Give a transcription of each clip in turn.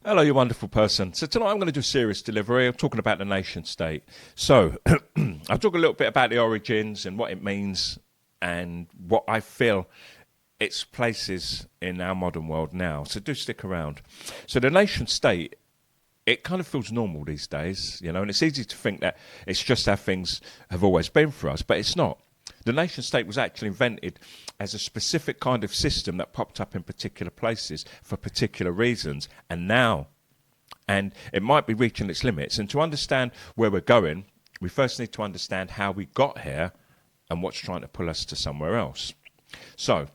Hello, you wonderful person. So tonight I'm going to do a serious delivery. I'm talking about the nation state. So I'll talk a little bit about the origins and what it means and what I feel its places in our modern world now. So do stick around. So the nation state, it kind of feels normal these days, and it's easy to think that it's just how things have always been for us, but it's not. The nation state was actually invented as a specific kind of system that popped up in particular places for particular reasons, and it might be reaching its limits. And to understand where we're going, we first need to understand how we got here and what's trying to pull us to somewhere else. So,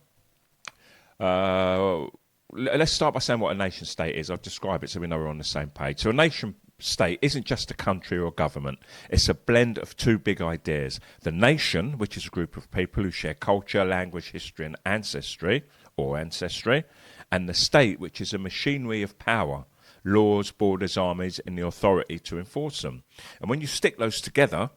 let's start by saying what a nation state is. I'll describe it so we know we're on the same page. So a nation state isn't just a country or a government. It's a blend of two big ideas. The nation, which is a group of people who share culture, language, history and ancestry, and the state, which is a machinery of power, laws, borders, armies and the authority to enforce them. And when you stick those together,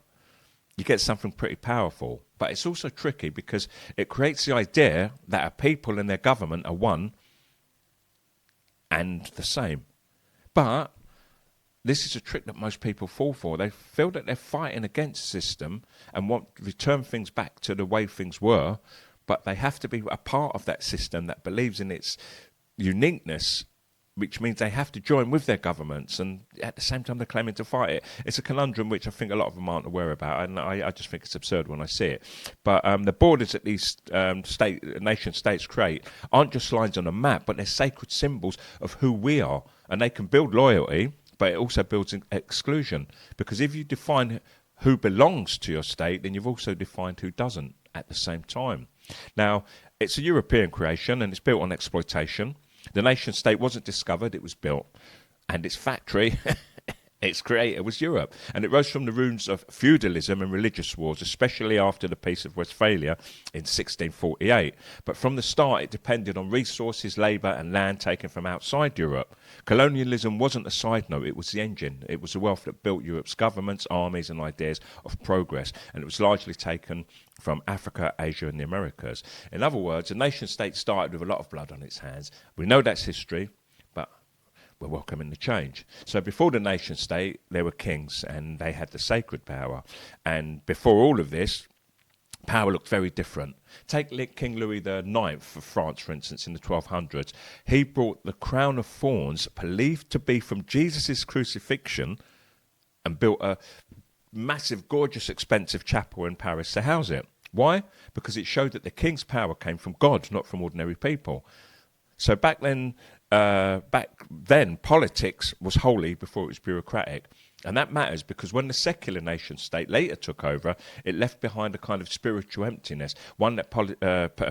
you get something pretty powerful. But it's also tricky because it creates the idea that a people and their government are one and the same. But this is a trick that most people fall for. They feel that they're fighting against the system and want to return things back to the way things were, but they have to be a part of that system that believes in its uniqueness, which means they have to join with their governments, and at the same time they're claiming to fight it. It's a conundrum which I think a lot of them aren't aware about, and I just think it's absurd when I see it. But the borders that these nation states create aren't just lines on a map, but they're sacred symbols of who we are, and they can build loyalty, but it also builds exclusion. Because if you define who belongs to your state, then you've also defined who doesn't at the same time. Now, it's a European creation, and it's built on exploitation. The nation state wasn't discovered, it was built. And its factory, its creator, was Europe. And it rose from the ruins of feudalism and religious wars, especially after the Peace of Westphalia in 1648. But from the start, it depended on resources, labour and land taken from outside Europe. Colonialism wasn't a side note, it was the engine. It was the wealth that built Europe's governments, armies and ideas of progress. And it was largely taken from Africa, Asia and the Americas. In other words, a nation state started with a lot of blood on its hands. We know that's history, but we're welcoming the change. So before the nation state, there were kings and they had the sacred power. And before all of this, power looked very different. Take King Louis IX of France, for instance, in the 1200s. He brought the crown of thorns, believed to be from Jesus' crucifixion, and built a massive, gorgeous, expensive chapel in Paris to house it. Why? Because it showed that the king's power came from God, not from ordinary people. So back then, politics was holy before it was bureaucratic. And that matters because when the secular nation state later took over, it left behind a kind of spiritual emptiness, one that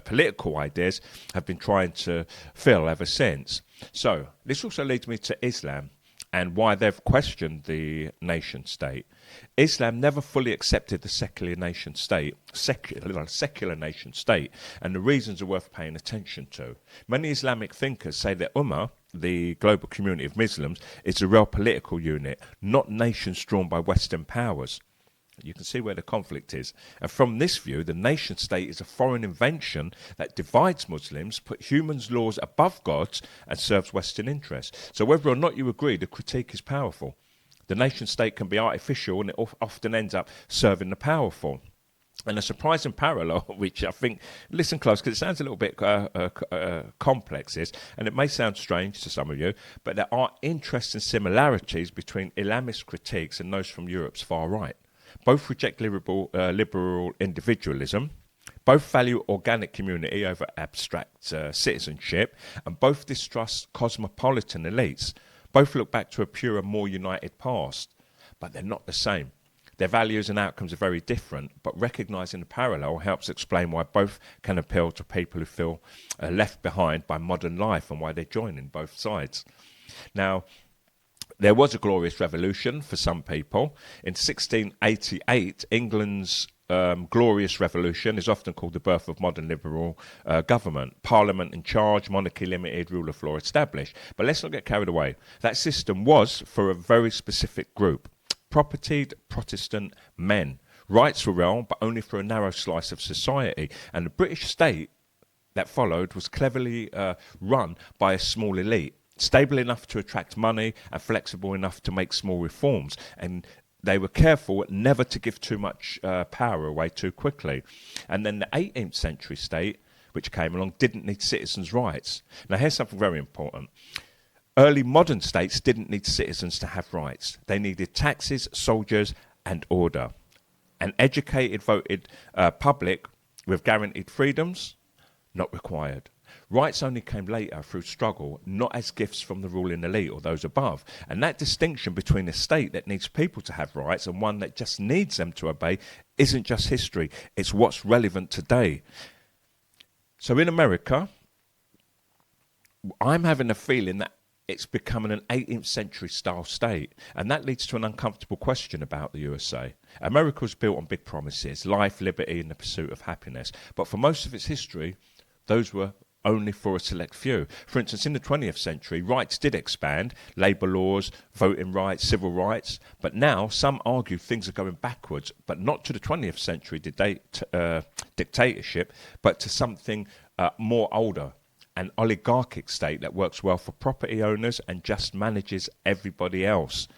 political ideas have been trying to fill ever since. So this also leads me to Islam and why they've questioned the nation state. Islam never fully accepted the secular nation state, and the reasons are worth paying attention to. Many Islamic thinkers say that Ummah, the global community of Muslims, is a real political unit, not nations drawn by Western powers. You can see where the conflict is. And from this view, the nation state is a foreign invention that divides Muslims, puts humans' laws above God's, and serves Western interests. So whether or not you agree, the critique is powerful. The nation state can be artificial and it often ends up serving the powerful. And a surprising parallel, which I think, listen close, because it sounds a little bit complex, and it may sound strange to some of you, but there are interesting similarities between Islamist critiques and those from Europe's far right. Both reject liberal individualism, both value organic community over abstract citizenship, and both distrust cosmopolitan elites. Both look back to a purer, more united past, but they're not the same. Their values and outcomes are very different, but recognising the parallel helps explain why both can appeal to people who feel left behind by modern life and why they're joining both sides. Now, there was a glorious revolution for some people. In 1688, England's glorious revolution is often called the birth of modern liberal government. Parliament in charge, monarchy limited, rule of law established. But let's not get carried away. That system was for a very specific group. Propertied Protestant men. Rights were real, but only for a narrow slice of society. And the British state that followed was cleverly run by a small elite. stable enough to attract money and flexible enough to make small reforms. And they were careful never to give too much power away too quickly. And then the 18th century state, which came along, didn't need citizens' rights. Now, here's something very important. Early modern states didn't need citizens to have rights. They needed taxes, soldiers, and order. An educated, voted public with guaranteed freedoms, not required. Rights only came later through struggle, not as gifts from the ruling elite or those above. And that distinction between a state that needs people to have rights and one that just needs them to obey isn't just history, it's what's relevant today. So in America, I'm having a feeling that it's becoming an 18th century style state. And that leads to an uncomfortable question about the USA. America was built on big promises, life, liberty, and the pursuit of happiness. But for most of its history, those were only for a select few. For instance, in the 20th century, rights did expand, labour laws, voting rights, civil rights. But now some argue things are going backwards, but not to the 20th century dictatorship, but to something more older. An oligarchic state that works well for property owners and just manages everybody else.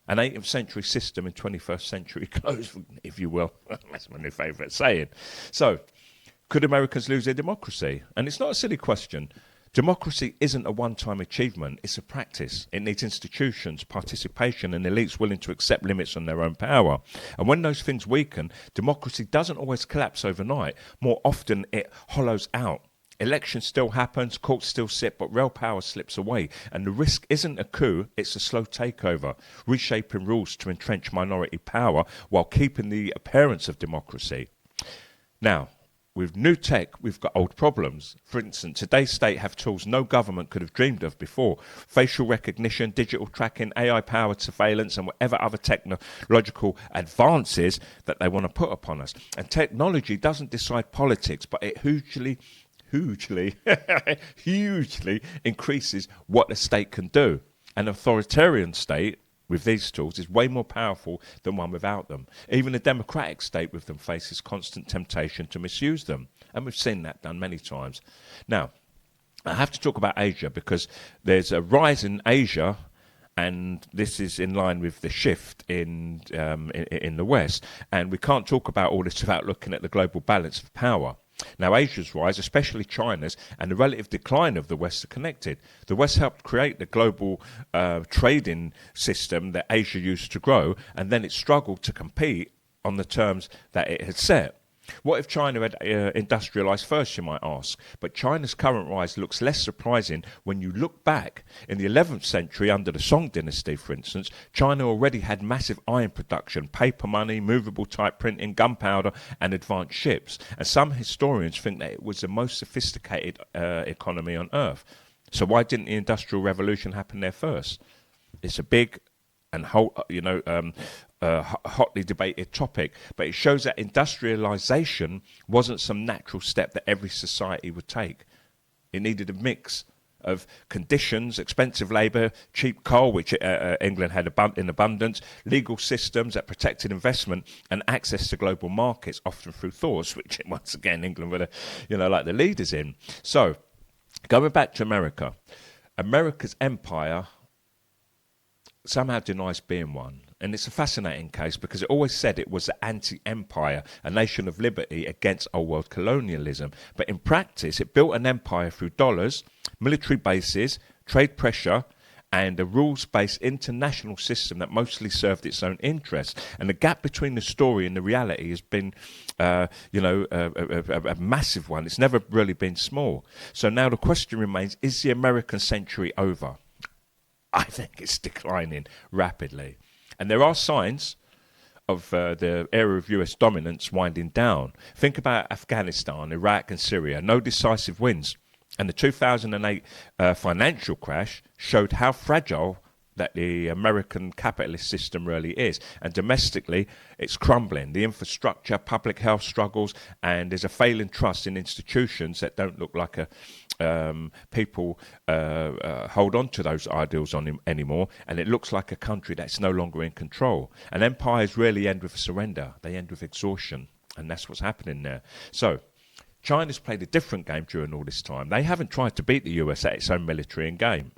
An 18th century system in 21st century clothes, if you will. That's my new favourite saying. So, could Americans lose their democracy? And it's not a silly question. Democracy isn't a one-time achievement, it's a practice. It needs institutions, participation, and elites willing to accept limits on their own power. And when those things weaken, democracy doesn't always collapse overnight. More often, it hollows out. Election still happens, courts still sit, but real power slips away. And the risk isn't a coup, it's a slow takeover, reshaping rules to entrench minority power while keeping the appearance of democracy. Now, with new tech, we've got old problems. For instance, today's state have tools no government could have dreamed of before. Facial recognition, digital tracking, AI-powered surveillance, and whatever other technological advances that they want to put upon us. And technology doesn't decide politics, but it hugely increases what the state can do. An authoritarian state with these tools is way more powerful than one without them. Even a democratic state with them faces constant temptation to misuse them. And we've seen that done many times. Now, I have to talk about Asia because there's a rise in Asia, and this is in line with the shift in the West. And we can't talk about all this without looking at the global balance of power. Now, Asia's rise, especially China's, and the relative decline of the West are connected. The West helped create the global trading system that Asia used to grow, and then it struggled to compete on the terms that it had set. What if China had industrialised first, you might ask? But China's current rise looks less surprising when you look back. In the 11th century, under the Song dynasty, for instance, China already had massive iron production, paper money, movable type printing, gunpowder, and advanced ships. And some historians think that it was the most sophisticated economy on Earth. So why didn't the Industrial Revolution happen there first? It's a big and hotly debated topic, but it shows that industrialization wasn't some natural step that every society would take. It needed a mix of conditions, expensive labour, cheap coal, which England had in abundance, legal systems that protected investment, and access to global markets, often through thaws, which once again England were like the leaders in. So, going back to America, America's empire somehow denies being one. And it's a fascinating case because it always said it was an anti-empire, a nation of liberty against old world colonialism. But in practice, it built an empire through dollars, military bases, trade pressure, and a rules-based international system that mostly served its own interests. And the gap between the story and the reality has been, a massive one. It's never really been small. So now the question remains, is the American century over? I think it's declining rapidly. And there are signs of the era of US dominance winding down. Think about Afghanistan, Iraq and Syria. No decisive wins. And the 2008 financial crash showed how fragile that the American capitalist system really is. And domestically, it's crumbling. The infrastructure, public health struggles, and there's a failing trust in institutions that don't look like people hold on to those ideals anymore. And it looks like a country that's no longer in control. And empires rarely end with surrender. They end with exhaustion. And that's what's happening there. So, China's played a different game during all this time. They haven't tried to beat the US at its own military game.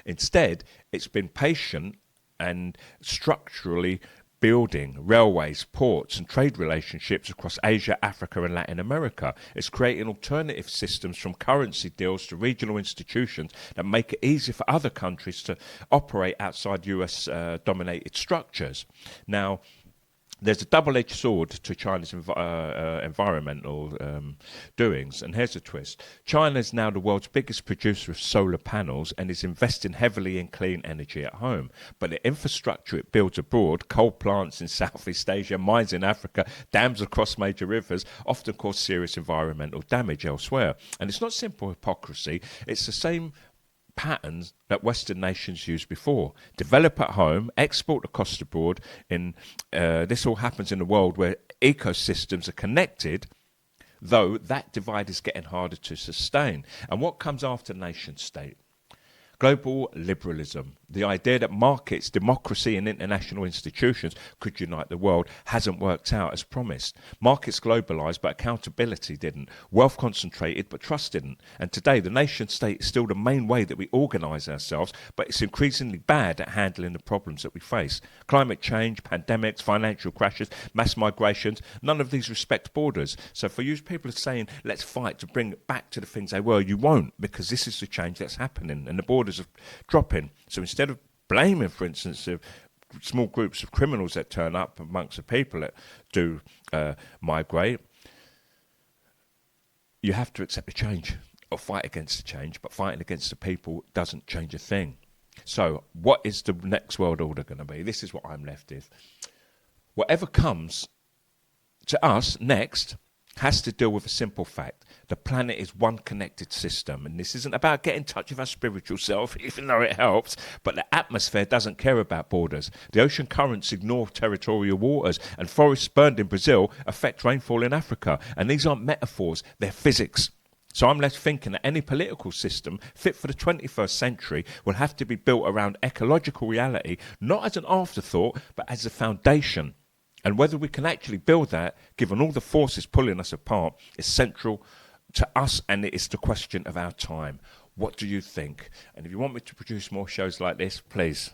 Instead, it's been patient and structurally building railways, ports, and trade relationships across Asia, Africa, and Latin America. It's creating alternative systems from currency deals to regional institutions that make it easier for other countries to operate outside US dominated structures. Now, there's a double-edged sword to China's environmental doings, and here's a twist. China is now the world's biggest producer of solar panels and is investing heavily in clean energy at home. But the infrastructure it builds abroad, coal plants in Southeast Asia, mines in Africa, dams across major rivers, often cause serious environmental damage elsewhere. And it's not simple hypocrisy, it's the same patterns that Western nations used before. Develop at home, export across the board. This all happens in a world where ecosystems are connected, though that divide is getting harder to sustain. And what comes after nation state? Global liberalism. The idea that markets, democracy and international institutions could unite the world hasn't worked out as promised. Markets globalised, but accountability didn't. Wealth concentrated, but trust didn't. And today, the nation state is still the main way that we organise ourselves, but it's increasingly bad at handling the problems that we face. Climate change, pandemics, financial crashes, mass migrations, none of these respect borders. So for you people saying, let's fight to bring it back to the things they were, you won't, because this is the change that's happening, and the borders are dropping. So instead of blaming, for instance, small groups of criminals that turn up amongst the people that do migrate, you have to accept the change or fight against the change, but fighting against the people doesn't change a thing. So what is the next world order going to be? This is what I'm left with. Whatever comes to us next has to deal with a simple fact. The planet is one connected system, and this isn't about getting in touch with our spiritual self, even though it helps, but the atmosphere doesn't care about borders. The ocean currents ignore territorial waters, and forests burned in Brazil affect rainfall in Africa. And these aren't metaphors, they're physics. So I'm left thinking that any political system fit for the 21st century will have to be built around ecological reality, not as an afterthought, but as a foundation. And whether we can actually build that, given all the forces pulling us apart, is central to us, and it is the question of our time. What do you think? And if you want me to produce more shows like this, please